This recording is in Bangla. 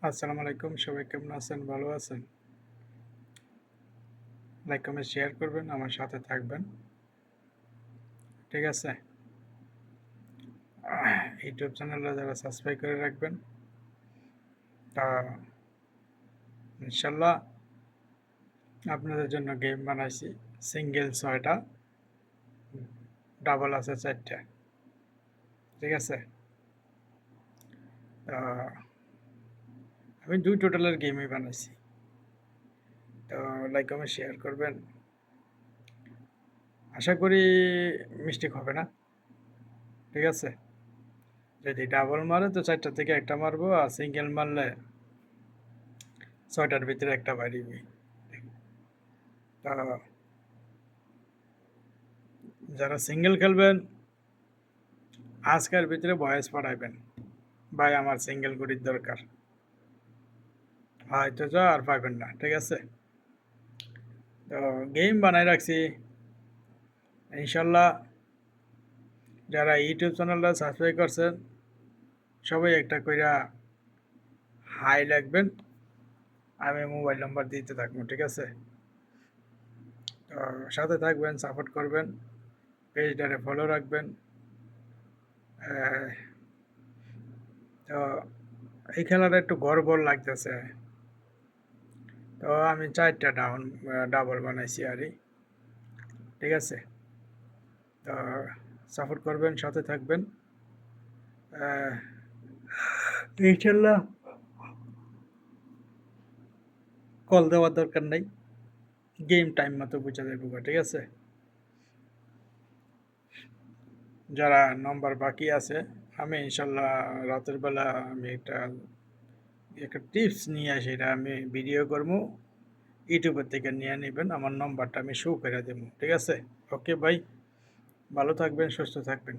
আসসালামু আলাইকুম। সবাই কেমন আছেন? ভালো আছেন? লাইক, কমেন্ট, শেয়ার করবেন, আমার সাথে থাকবেন। ঠিক আছে? ইউটিউব চ্যানেলটা যারা সাবস্ক্রাইব করে রাখবেন, তা ইনশাল্লাহ আপনাদের জন্য গেম বানাইছি। সিঙ্গেল ৬টা, ডাবল আছে ৪টা। ঠিক আছে? তো আমি ২ টোটালের গেমই বানাইছি। তো লাইক, কমেন্ট, শেয়ার করবেন। আশা করি মিস্টেক হবে না। ঠিক আছে? যদি ডাবল মারে তো ৪টা থেকে একটা মারবো, আর সিঙ্গেল মারলে ৬টার ভিতরে একটা বাড়িবি। তা যারা সিঙ্গেল খেলবেন, আজকের ভিতরে ভয়েস পাঠাইবেন, ভাই আমার সিঙ্গেল গুটির দরকার। হয়তো যা আর পাইবেন না। ঠিক আছে? তো গেম বানাই রাখছি ইনশাল্লাহ। যারা ইউটিউব চ্যানেলটা সাবস্ক্রাইব করছেন, সবাই একটা কইরা হাই লাগবেন। আমি মোবাইল নাম্বার দিতে থাকবো। ঠিক আছে? তো সাথে থাকবেন, সাপোর্ট করবেন, পেজটারে ফলো রাখবেন। আহ, তো এই খেলাটা একটু গড়বড় লাগতেছে। তো আমি 4টা ডাবল বানাইছি আরই। ঠিক আছে? তো সাপোর্ট করবেন, সাথে থাকবেন। আহ, ইনশাল্লাহ কল দেওয়ার দরকার নাই। গেম টাইম মতো বুঝা যাবে। ঠিক আছে? যারা নম্বর বাকি আছে, আমি ইনশাল্লাহ রাতের বেলা আমি একটা টিপস নিয়ে আসি, এটা আমি ভিডিও করবো, ইউটিউবের থেকে নিয়ে নেবেন, আমার নম্বরটা আমি শো করে দেবো। ঠিক আছে? ওকে ভাই, ভালো থাকবেন, সুস্থ থাকবেন।